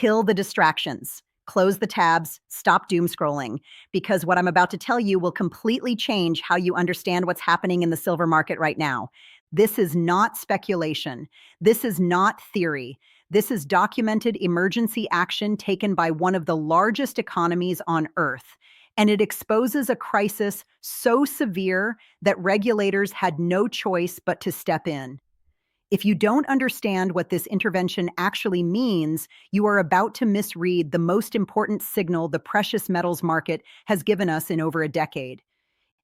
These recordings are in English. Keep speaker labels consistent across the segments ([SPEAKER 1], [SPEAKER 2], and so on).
[SPEAKER 1] Kill the distractions. Close the tabs, stop doom scrolling, because what I'm about to tell you will completely change how you understand what's happening in the silver market right now. This is not speculation. This is not theory. This is documented emergency action taken by one of the largest economies on Earth. And it exposes a crisis so severe that regulators had no choice but to step in. If you don't understand what this intervention actually means, you are about to misread the most important signal the precious metals market has given us in over a decade.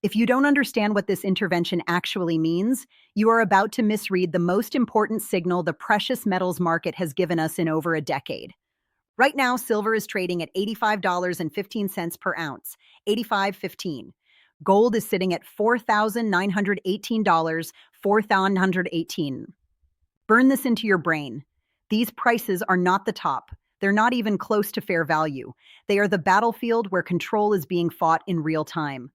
[SPEAKER 1] If you don't understand what this intervention actually means, you are about to misread the most important signal the precious metals market has given us in over a decade. Right now, silver is trading at $85.15 per ounce, 85.15. Gold is sitting at $4,918, 4,918. Burn this into your brain. These prices are not the top. They're not even close to fair value. They are the battlefield where control is being fought in real time.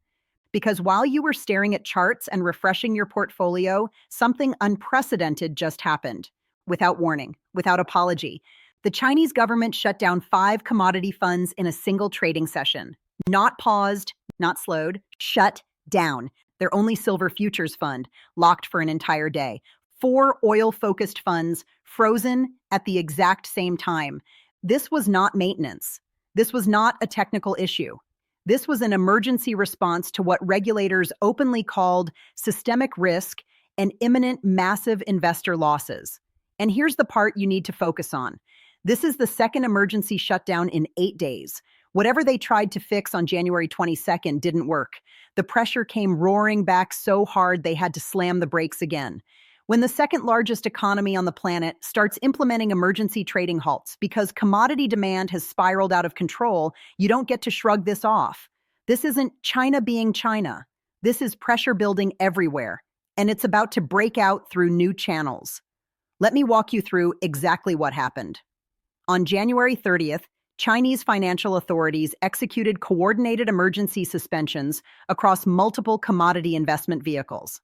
[SPEAKER 1] Because while you were staring at charts and refreshing your portfolio, something unprecedented just happened. Without warning, without apology. The Chinese government shut down 5 commodity funds in a single trading session. Not paused, not slowed, shut down. Their only silver futures fund, locked for an entire day. 4 oil-focused funds frozen at the exact same time. This was not maintenance. This was not a technical issue. This was an emergency response to what regulators openly called systemic risk and imminent massive investor losses. And here's the part you need to focus on. This is the second emergency shutdown in 8 days. Whatever they tried to fix on January 22nd didn't work. The pressure came roaring back so hard they had to slam the brakes again. When the second largest economy on the planet starts implementing emergency trading halts because commodity demand has spiraled out of control, you don't get to shrug this off. This isn't China being China. This is pressure building everywhere, and it's about to break out through new channels. Let me walk you through exactly what happened. On January 30th, Chinese financial authorities executed coordinated emergency suspensions across multiple commodity investment vehicles.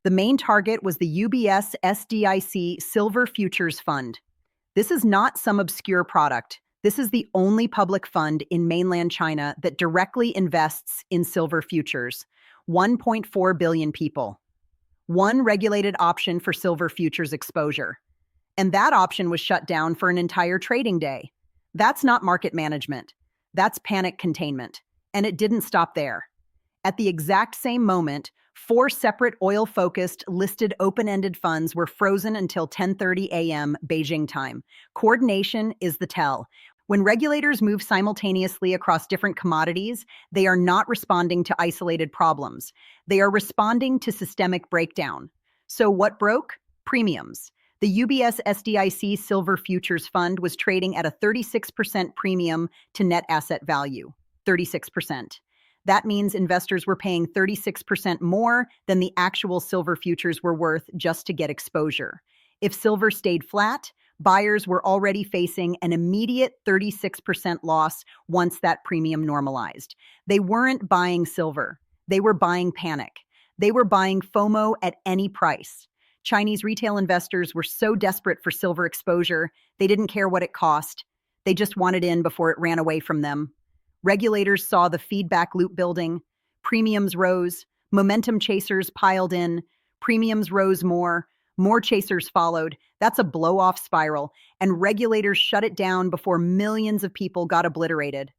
[SPEAKER 1] The main target was the UBS SDIC Silver Futures Fund. This is not some obscure product. This is the only public fund in mainland China that directly invests in silver futures. 1.4 billion people. One regulated option for silver futures exposure. And that option was shut down for an entire trading day. That's not market management. That's panic containment. And it didn't stop there. At the exact same moment, 4 separate oil-focused, listed open-ended funds were frozen until 10:30 a.m. Beijing time. Coordination is the tell. When regulators move simultaneously across different commodities, they are not responding to isolated problems. They are responding to systemic breakdown. So what broke? Premiums. The UBS SDIC Silver Futures Fund was trading at a 36% premium to net asset value. 36%. That means investors were paying 36% more than the actual silver futures were worth just to get exposure. If silver stayed flat, buyers were already facing an immediate 36% loss once that premium normalized. They weren't buying silver. They were buying panic. They were buying FOMO at any price. Chinese retail investors were so desperate for silver exposure, they didn't care what it cost. They just wanted in before it ran away from them. Regulators saw the feedback loop building. Premiums rose. Momentum chasers piled in. Premiums rose more. More chasers followed. That's a blow-off spiral. And regulators shut it down before millions of people got obliterated.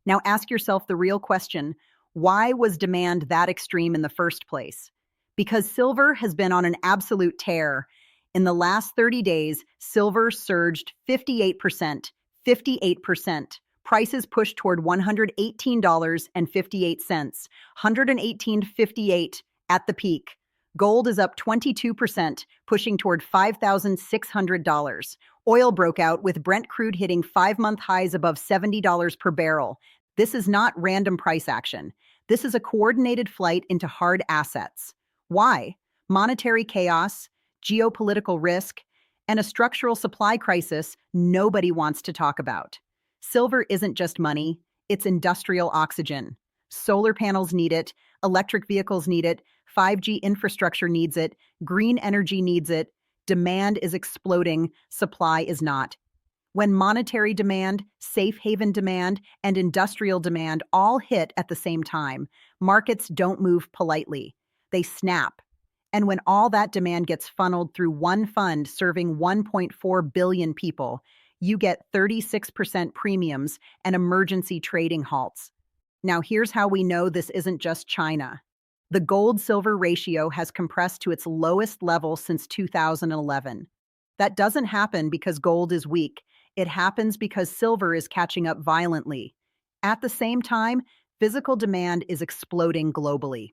[SPEAKER 1] Now ask yourself the real question. Why was demand that extreme in the first place? Because silver has been on an absolute tear. In the last 30 days, silver surged 58%. 58%. Prices pushed toward $118.58, $118.58 at the peak. Gold is up 22%, pushing toward $5,600. Oil broke out with Brent crude hitting 5-month highs above $70 per barrel. This is not random price action. This is a coordinated flight into hard assets. Why? Monetary chaos, geopolitical risk, and a structural supply crisis nobody wants to talk about. Silver isn't just money, it's industrial oxygen. Solar panels need it, electric vehicles need it, 5G infrastructure needs it, green energy needs it. Demand is exploding, supply is not. When monetary demand, safe haven demand, and industrial demand all hit at the same time, markets don't move politely. They snap. And when all that demand gets funneled through one fund serving 1.4 billion people, you get 36% premiums and emergency trading halts. Now, here's how we know this isn't just China. The gold-silver ratio has compressed to its lowest level since 2011. That doesn't happen because gold is weak. It happens because silver is catching up violently. At the same time, physical demand is exploding globally.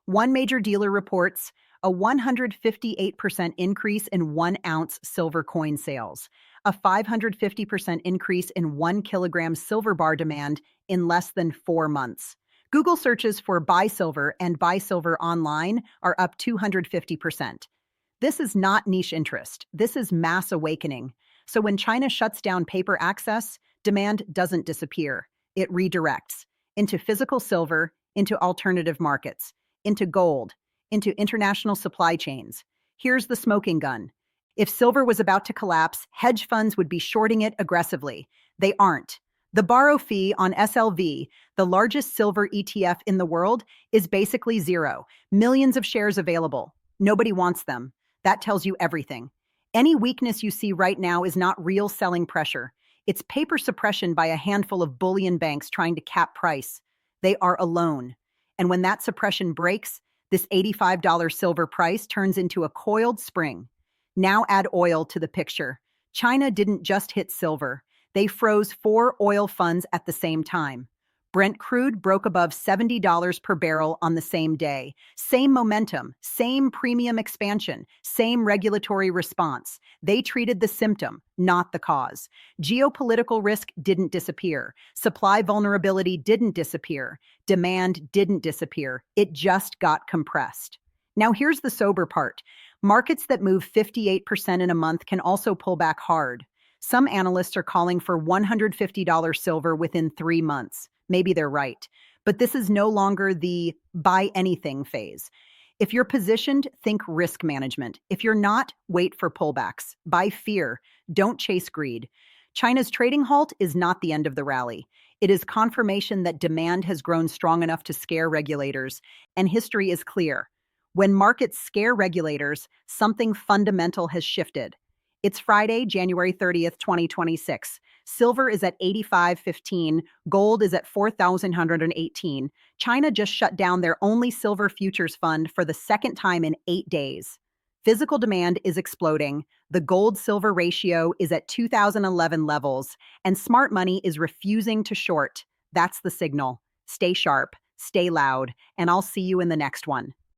[SPEAKER 1] One major dealer reports a 158% increase in 1-ounce silver coin sales, a 550% increase in 1 kilogram silver bar demand in less than 4 months. Google searches for buy silver and buy silver online are up 250%. This is not niche interest. This is mass awakening. So when China shuts down paper access, demand doesn't disappear. It redirects into physical silver, into alternative markets, into gold, into international supply chains. Here's the smoking gun. If silver was about to collapse, hedge funds would be shorting it aggressively. They aren't. The borrow fee on SLV, the largest silver ETF in the world, is basically zero. Millions of shares available. Nobody wants them. That tells you everything. Any weakness you see right now is not real selling pressure. It's paper suppression by a handful of bullion banks trying to cap price. They are alone. And when that suppression breaks, this $85 silver price turns into a coiled spring. Now add oil to the picture. China didn't just hit silver. They froze 4 oil funds at the same time. Brent crude broke above $70 per barrel on the same day. Same momentum, same premium expansion, same regulatory response. They treated the symptom, not the cause. Geopolitical risk didn't disappear. Supply vulnerability didn't disappear. Demand didn't disappear. It just got compressed. Now here's the sober part. Markets that move 58% in a month can also pull back hard. Some analysts are calling for $150 silver within 3 months. Maybe they're right. But this is no longer the buy anything phase. If you're positioned, think risk management. If you're not, wait for pullbacks. Buy fear. Don't chase greed. China's trading halt is not the end of the rally. It is confirmation that demand has grown strong enough to scare regulators, and history is clear. When markets scare regulators, something fundamental has shifted. It's Friday, January 30th, 2026. Silver is at 85.15. Gold is at 4,118. China just shut down their only silver futures fund for the second time in 8 days. Physical demand is exploding. The gold-silver ratio is at 2011 levels, and smart money is refusing to short. That's the signal. Stay sharp, stay loud, and I'll see you in the next one.